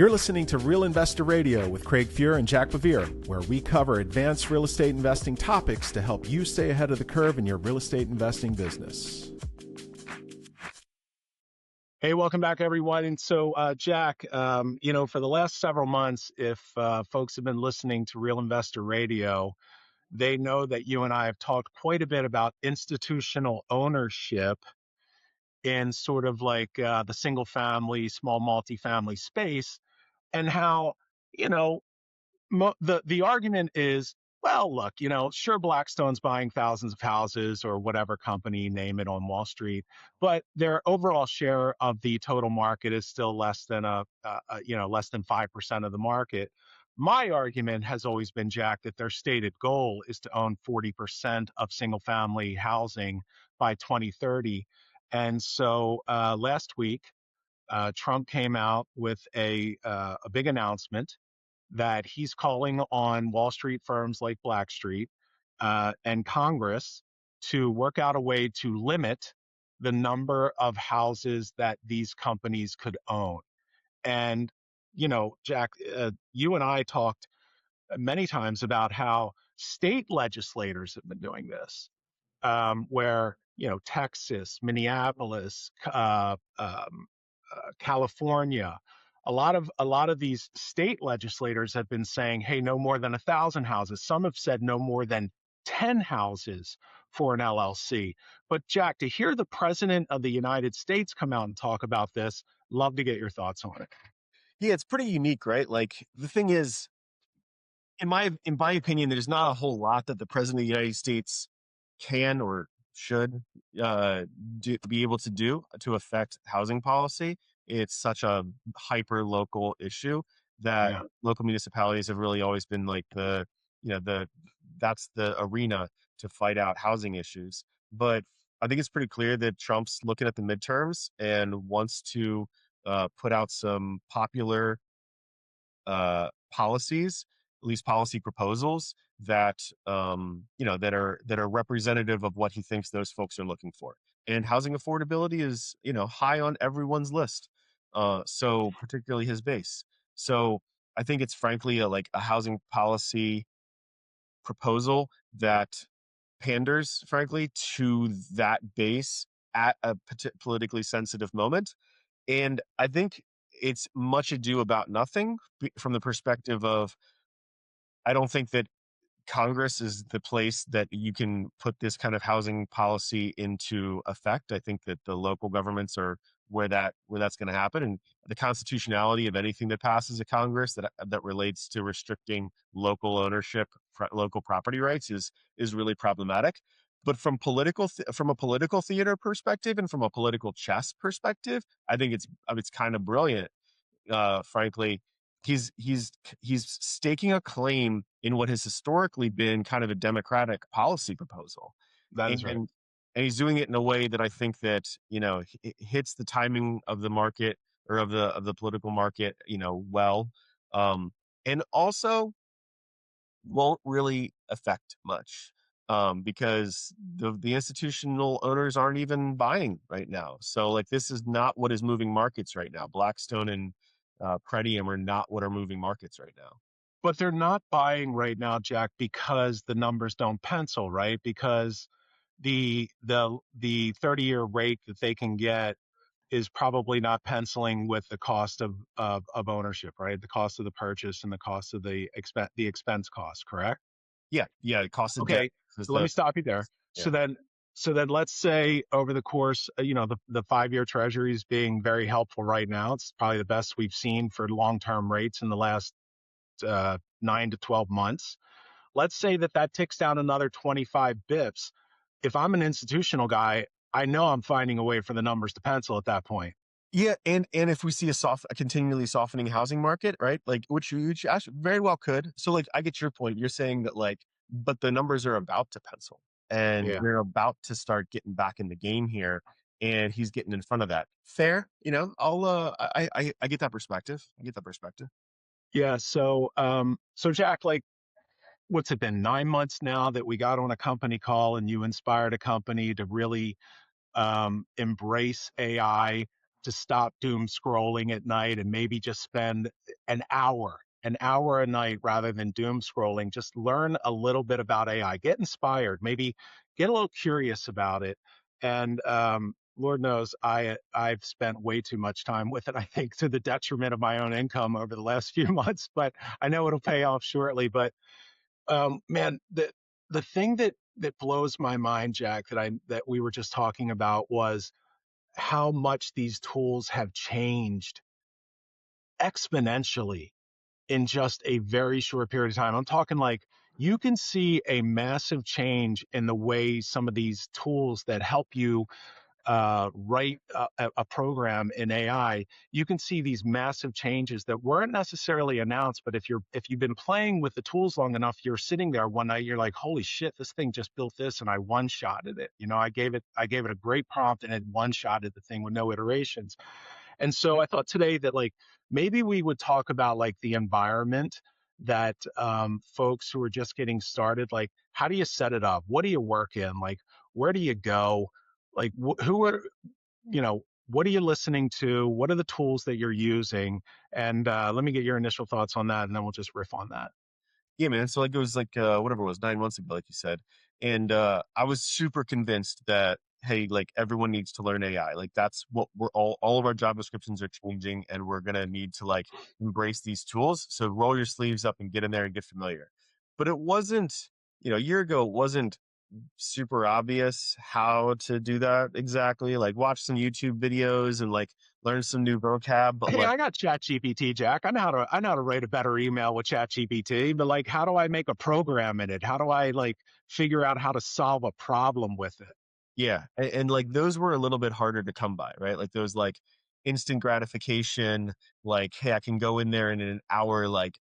You're listening to Real Investor Radio with Fuhr and Jack BeVier, where we cover advanced real estate investing topics to help you stay ahead of the curve in your real estate investing business. Hey, welcome back, everyone. And so, Jack, for the last several months, if folks have been listening to Real Investor Radio, they know that you and I have talked quite a bit about institutional ownership in sort of like the single family, small multifamily space, and how, you know, the argument is, well, look, sure, Blackstone's buying thousands of houses or whatever company, name it, on Wall Street, but their overall share of the total market is still less than less than 5% of the market. My argument has always been, Jack, that their stated goal is to own 40% of single family housing by 2030. And so last week, Trump came out with a big announcement that he's calling on Wall Street firms like Blackstreet and Congress to work out a way to limit the number of houses that these companies could own. And, Jack, you and I talked many times about how state legislators have been doing this, where, Texas, Minneapolis, California, a lot of these state legislators have been saying, hey, no more than 1,000 houses. Some have said no more than 10 houses for an LLC. But Jack, to hear the president of the United States come out and talk about this, love to get your thoughts on it. Yeah, it's pretty unique, right? Like, the thing is, in my opinion, there's not a whole lot that the president of the United States can or should be able to do to affect housing policy. It's such a hyper local issue that local municipalities have really always been like that's the arena to fight out housing issues. But I think it's pretty clear that Trump's looking at the midterms and wants to put out some popular policies, at least policy proposals that that are representative of what he thinks those folks are looking for. And housing affordability is high on everyone's list, so particularly his base. So I think it's frankly a housing policy proposal that panders, frankly, to that base at a politically sensitive moment. And I think it's much ado about nothing from the perspective of, I don't think that Congress is the place that you can put this kind of housing policy into effect. I think that the local governments are where that's going to happen, and the constitutionality of anything that passes at Congress that relates to restricting local ownership, local property rights is really problematic. But from a political theater perspective and from a political chess perspective, I think it's kind of brilliant. Frankly, he's staking a claim in what has historically been kind of a Democratic policy proposal. That is right. And he's doing it in a way that I think that it hits the timing of the market or of the political market well, and also won't really affect much. Because the institutional owners aren't even buying right now. So like, this is not what is moving markets right now. Blackstone and Pretium are not what are moving markets right now. But they're not buying right now, Jack, because the numbers don't pencil, right? Because the 30-year rate that they can get is probably not penciling with the cost of ownership, right? The cost of the purchase and the cost of the expense cost, correct? Yeah, the cost of okay. debt. So let me stop you there. Yeah. So then let's say over the course, the 5-year treasury is being very helpful right now. It's probably the best we've seen for long-term rates in the last 9 to 12 months. Let's say that ticks down another 25 bips. If I'm an institutional guy, I know I'm finding a way for the numbers to pencil at that point. Yeah, and if we see a continually softening housing market, right? Like, which very well could. So like, I get your point. You're saying that but the numbers are about to pencil, and we're about to start getting back in the game here, and he's getting in front of that. Fair, I get that perspective. Yeah. So Jack, like, what's it been, 9 months now that we got on a company call and you inspired a company to really embrace AI to stop doom scrolling at night and maybe just spend an hour a night rather than doom scrolling. Just learn a little bit about AI, get inspired, maybe get a little curious about it. And Lord knows I've spent way too much time with it, I think, to the detriment of my own income over the last few months, but I know it'll pay off shortly. But man, the thing that blows my mind, Jack, that we were just talking about was how much these tools have changed exponentially in just a very short period of time. I'm talking like you can see a massive change in the way some of these tools that help you write a program in AI. You can see these massive changes that weren't necessarily announced, but if you've been playing with the tools long enough, you're sitting there one night, you're like, holy shit, this thing just built this, and I one-shotted it. I gave it a great prompt, and it one-shotted the thing with no iterations. And so I thought today that like maybe we would talk about like the environment that folks who are just getting started, like how do you set it up? What do you work in? Like where do you go? Like who are, what are you listening to? What are the tools that you're using? And let me get your initial thoughts on that, and then we'll just riff on that. Yeah, man. So like it was like whatever it was, 9 months ago, like you said. And I was super convinced that hey, like everyone needs to learn AI. Like that's what all of our job descriptions are changing, and we're gonna need to like embrace these tools. So roll your sleeves up and get in there and get familiar. But it wasn't, a year ago, it wasn't super obvious how to do that exactly. Like watch some YouTube videos and like learn some new vocab, but Hey, like I got ChatGPT, Jack. I know how to write a better email with ChatGPT, but like how do I make a program in it? How do I like figure out how to solve a problem with it? yeah, and like those were a little bit harder to come by, right? Like those like instant gratification, like hey, I can go in there and in an hour like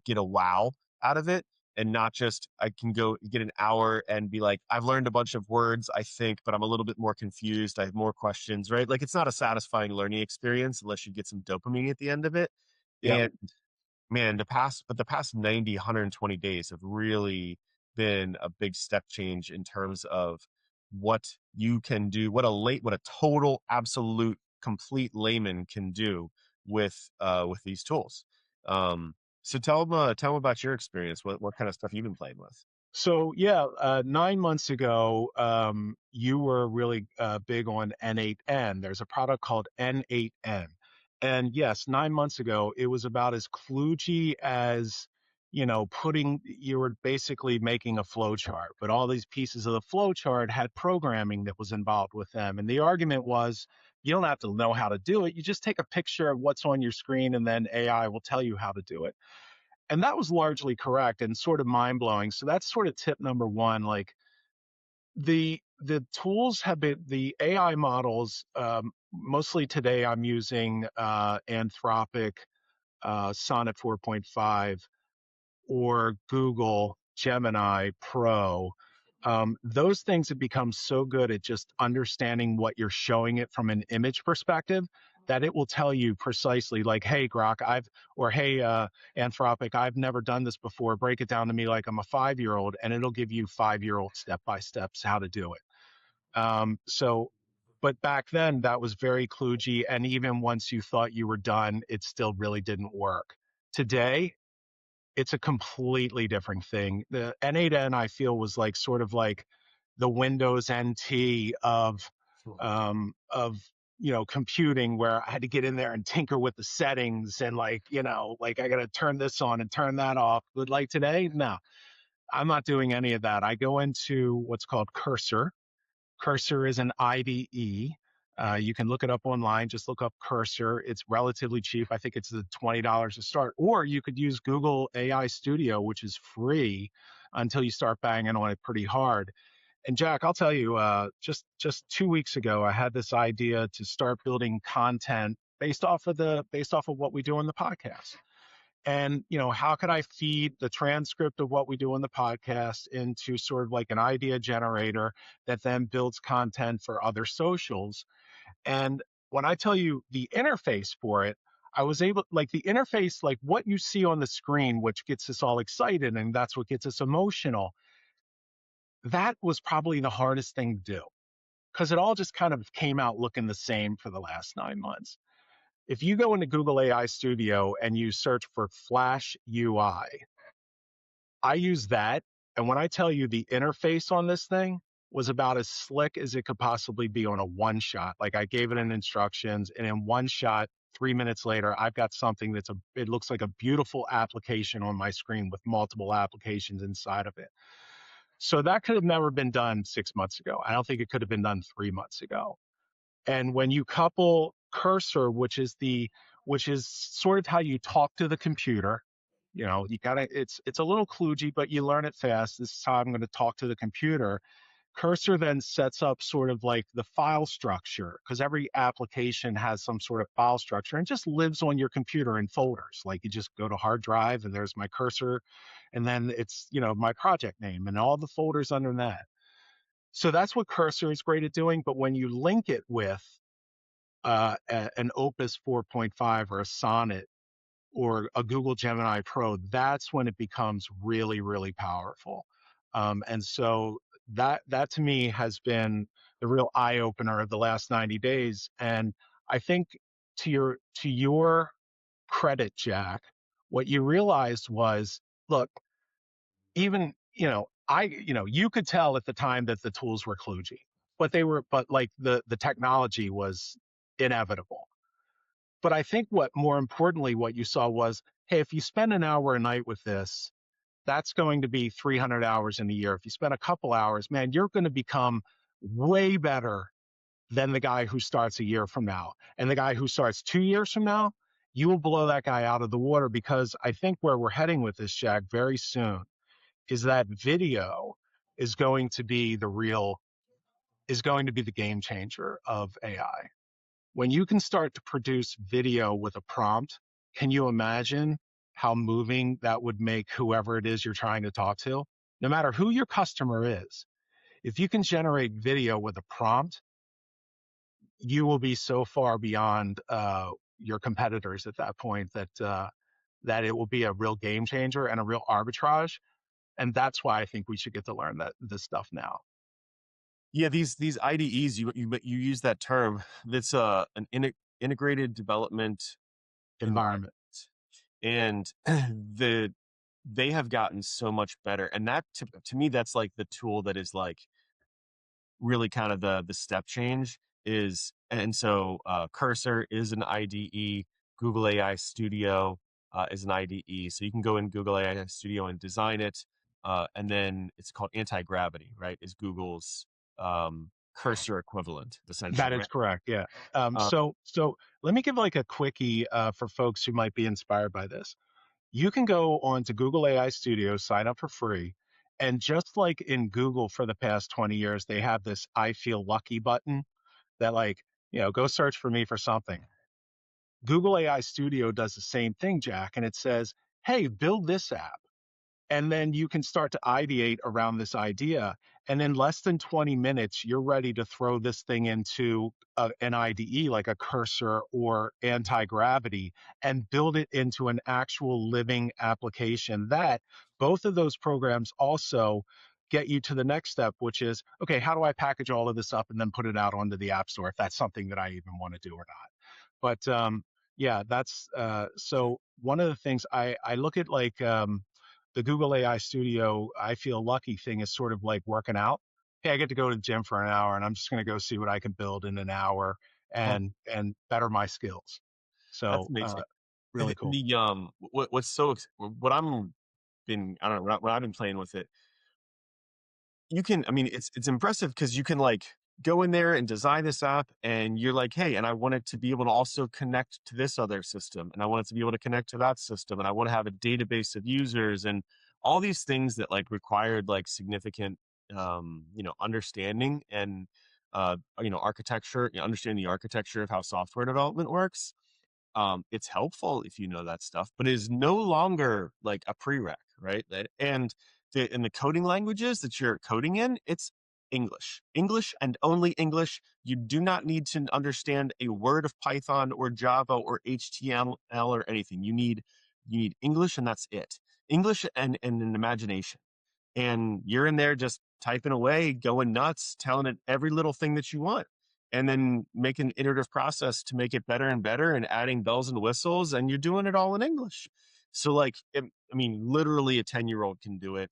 get a wow out of it, and not just I can go get an hour and be like I've learned a bunch of words, I think, but I'm a little bit more confused. I have more questions, right? Like it's not a satisfying learning experience unless you get some dopamine at the end of it. Yeah. And man, the past 90, 120 days have really been a big step change in terms of what you can do, what a total, absolute, complete layman can do with these tools. So tell them about your experience. What kind of stuff you've been playing with? So yeah, 9 months ago, you were really big on N8N. There's a product called N8N, and yes, 9 months ago, it was about as kludgy as you were basically making a flow chart, but all these pieces of the flow chart had programming that was involved with them, and the argument was you don't have to know how to do it. You just take a picture of what's on your screen, and then AI will tell you how to do it. And that was largely correct and sort of mind blowing. So that's sort of tip number one. Like the tools have been the AI models. Mostly today, I'm using Anthropic Sonnet 4.5 or Google Gemini Pro. Those things have become so good at just understanding what you're showing it from an image perspective that it will tell you precisely, like, hey, Grok, or hey, Anthropic, I've never done this before. Break it down to me like I'm a 5-year-old, and it'll give you 5-year-old step by steps how to do it. But back then, that was very kludgy. And even once you thought you were done, it still really didn't work. Today, it's a completely different thing. The N8N I feel was like sort of like the Windows NT of computing, where I had to get in there and tinker with the settings and like I got to turn this on and turn that off. But like today, no, I'm not doing any of that. I go into what's called Cursor. Cursor is an IDE. You can look it up online. Just look up Cursor. It's relatively cheap. I think it's $20 to start. Or you could use Google AI Studio, which is free until you start banging on it pretty hard. And Jack, I'll tell you, just 2 weeks ago, I had this idea to start building content based off of what we do on the podcast. And how could I feed the transcript of what we do in the podcast into sort of like an idea generator that then builds content for other socials? And when I tell you the interface for it, I was able, like the interface, like what you see on the screen, which gets us all excited and that's what gets us emotional. That was probably the hardest thing to do, because it all just kind of came out looking the same for the last 9 months. If you go into Google AI Studio and you search for Flash UI, I use that. And when I tell you the interface on this thing was about as slick as it could possibly be on a one shot. Like I gave it an instructions, and in one shot, 3 minutes later, I've got something it looks like a beautiful application on my screen with multiple applications inside of it. So that could have never been done 6 months ago. I don't think it could have been done 3 months ago. And when you couple cursor, which is sort of how you talk to the computer, you gotta, it's a little kludgy, but you learn it fast. This is how I'm going to talk to the computer. Cursor then sets up sort of like the file structure, because every application has some sort of file structure and just lives on your computer in folders. Like you just go to hard drive and there's my cursor, and then it's, my project name and all the folders under that. So that's what cursor is great at doing. But when you link it with an Opus 4.5 or a Sonnet or a Google Gemini Pro, that's when it becomes really, really powerful. And so that to me has been the real eye opener of the last 90 days. And I think to your credit, Jack, what you realized was, look, even, you could tell at the time that the tools were kludgy, but like the technology was inevitable. But I think more importantly, what you saw was, hey, if you spend an hour a night with this, that's going to be 300 hours in a year. If you spend a couple hours, man, you're going to become way better than the guy who starts a year from now. And the guy who starts 2 years from now, you will blow that guy out of the water, because I think where we're heading with this, Jack, very soon is that video is going to be the game changer of AI. When you can start to produce video with a prompt, can you imagine how moving that would make whoever it is you're trying to talk to? No matter who your customer is, if you can generate video with a prompt, you will be so far beyond your competitors at that point that it will be a real game changer and a real arbitrage. And that's why I think we should get to learn this stuff now. Yeah, these IDEs, you use that term. That's an integrated development Environment. and they have gotten so much better. And that to me, that's like the tool that is like really kind of the step change is. And so Cursor is an IDE, Google AI Studio is an IDE. So you can go in Google AI Studio and design it. And then it's called anti-gravity, right? Is Google's Cursor equivalent, essentially. That is Right? correct. Yeah. Uh, So let me give like a quickie for folks who might be inspired by this. You can go on to Google AI Studio, sign up for free. And just like in Google for the past 20 years, they have this I feel lucky button that, like, go search for me for something. Google AI Studio does the same thing, Jack. And it says, hey, build this app. And then you can start to ideate around this idea. And in less than 20 minutes, you're ready to throw this thing into an IDE like a Cursor or anti-gravity and build it into an actual living application. That both of those programs also get you to the next step, which is, okay, how do I package all of this up and then put it out onto the App Store if that's something that I even want to do or not? But yeah, that's so one of the things I look at, like, the Google AI Studio, I feel lucky thing is sort of like working out. Hey, I get to go to the gym for an hour, and I'm just going to go see what I can build in an hour and better my skills. that's So amazing. really cool. What's what I'm been I don't know what I've been playing with it. You can, I mean, it's impressive because you can like go in there and design this app, and you're like, hey, and I want it to be able to also connect to this other system, and I want it to be able to connect to that system, and I want to have a database of users, and all these things that like required like significant, understanding and architecture, understanding the architecture of how software development works. It's helpful if you know that stuff, but it is no longer like a prereq, right? And in the coding languages that you're coding in, it's English and only English. You do not need to understand a word of Python or Java or HTML or anything. You need English, and that's it. English and an imagination. and you're in there just typing away, going nuts, telling it every little thing that you want, and then make an iterative process to make it better and better and adding bells and whistles, and you're doing it all in English. So like, I mean, literally a 10-year-old can do it.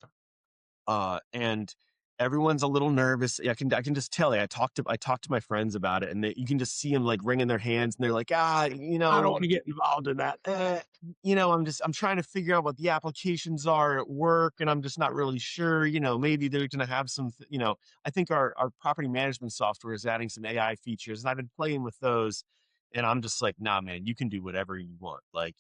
And everyone's a little nervous. I can just tell you. I talked to my friends about it, and you can just see them like wringing their hands, and they're like, I don't want to get involved in that. I'm trying to figure out what the applications are at work, and I'm just not really sure. Maybe they're going to have some. I think our property management software is adding some AI features, and I've been playing with those. And I'm just like, nah, man, you can do whatever you want. Like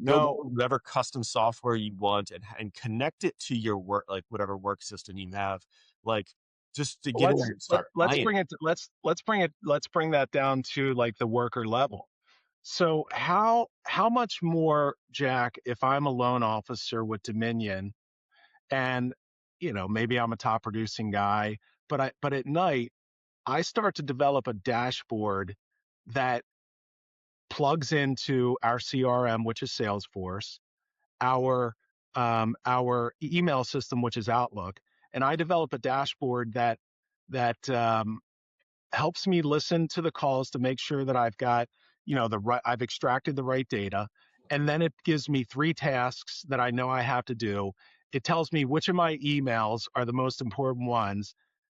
build No, whatever custom software you want and connect it to your work, like whatever work system you have, like just to get in there and start let's buying. bring it let's bring that down to like the worker level. So how much more, Jack, if I'm a loan officer with Dominion and maybe I'm a top producing guy, but at night I start to develop a dashboard that plugs into our CRM, which is Salesforce, our email system, which is Outlook, and I develop a dashboard that helps me listen to the calls to make sure that I've got I've extracted the right data, and then it gives me 3 tasks that I know I have to do. It tells me which of my emails are the most important ones,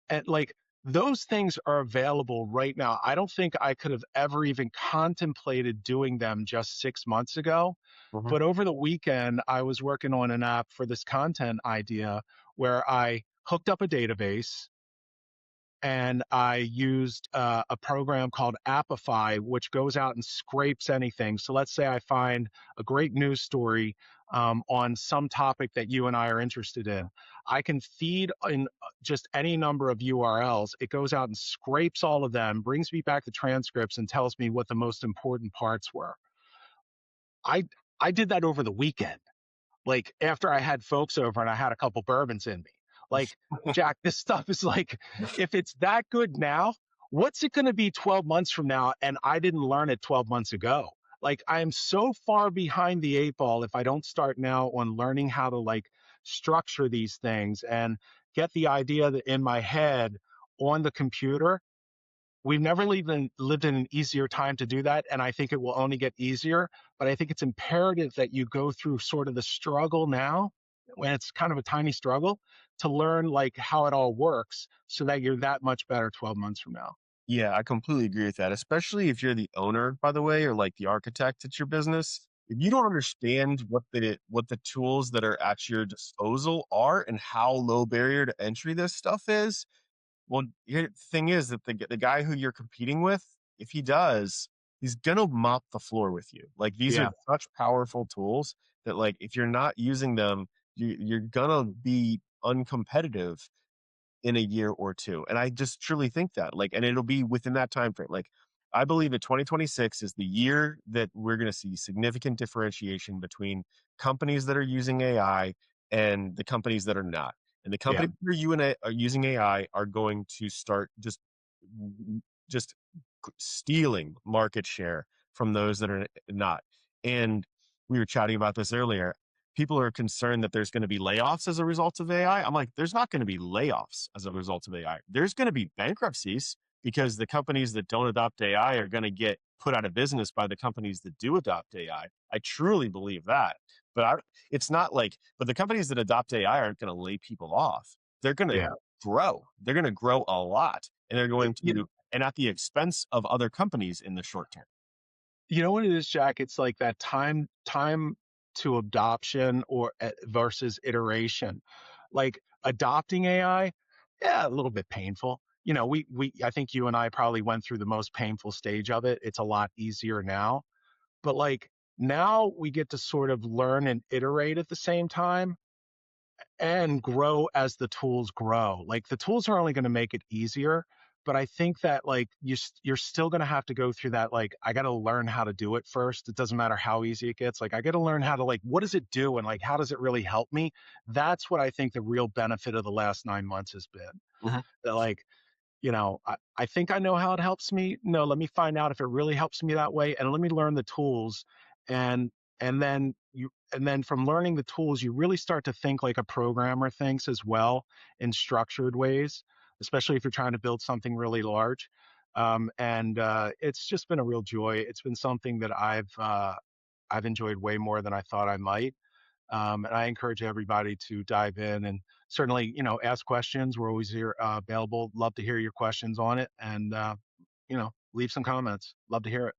and like those things are available right now. I don't think I could have ever even contemplated doing them just 6 months ago. Mhm. But over the weekend, I was working on an app for this content idea where I hooked up a database and I used a program called Appify, which goes out and scrapes anything. So let's say I find a great news story on some topic that you and I are interested in. I can feed in just any number of URLs. It goes out and scrapes all of them, brings me back the transcripts, and tells me what the most important parts were. I I did that over the weekend, like after I had folks over and I had a couple bourbons in me. Like, Jack, this stuff is like, if it's that good now, what's it going to be 12 months from now? And I didn't learn it 12 months ago. Like, I am so far behind the 8 ball if I don't start now on learning how to like structure these things and get the idea that in my head on the computer. We've never lived in an easier time to do that, and I think it will only get easier. But I think it's imperative that you go through sort of the struggle now, when it's kind of a tiny struggle, to learn like how it all works, so that you're that much better 12 months from now. Yeah, I completely agree with that, especially if you're the owner, by the way, or like the architect at your business. If you don't understand what the tools that are at your disposal are and how low barrier to entry this stuff is, well, the thing is that the guy who you're competing with, if he does, he's gonna mop the floor with you. Like these are Yeah, such powerful tools that like if you're not using them, you're gonna be uncompetitive in a year or two. And I just truly think that, like, and it'll be within that time frame. Like, I believe that 2026 is the year that we're going to see significant differentiation between companies that are using AI and the companies that are not. And the yeah, companies that are using AI are going to start just stealing market share from those that are not. And we were chatting about this earlier. People are concerned that there's going to be layoffs as a result of AI. I'm like, there's not going to be layoffs as a result of AI. There's going to be bankruptcies because the companies that don't adopt AI are going to get put out of business by the companies that do adopt AI. I truly believe that. It's not like, but the companies that adopt AI aren't going to lay people off. They're going to yeah. grow. They're going to grow a lot, and they're going You, to, and at the expense of other companies in the short term. you know what it is, Jack? It's like that time to adoption or versus iteration. Like adopting AI, yeah, a little bit painful. We I think you and I probably went through the most painful stage of it. It's a lot easier now, but like now we get to sort of learn and iterate at the same time and grow as the tools grow. Like the tools are only going to make it easier, but I think that like you're still going to have to go through that. Like I got to learn how to do it first. It doesn't matter how easy it gets. Like I got to learn how to like what does it do and like how does it really help me? That's what I think the real benefit of the last 9 months has been. Mhm. That like I think I know how it helps me. No, let me find out if it really helps me that way, and let me learn the tools. And And then from learning the tools, you really start to think like a programmer thinks as well, in structured ways, especially if you're trying to build something really large. It's just been a real joy. It's been something that I've enjoyed way more than I thought I might. And I encourage everybody to dive in and certainly, ask questions. We're always here, available. Love to hear your questions on it, and leave some comments. Love to hear it.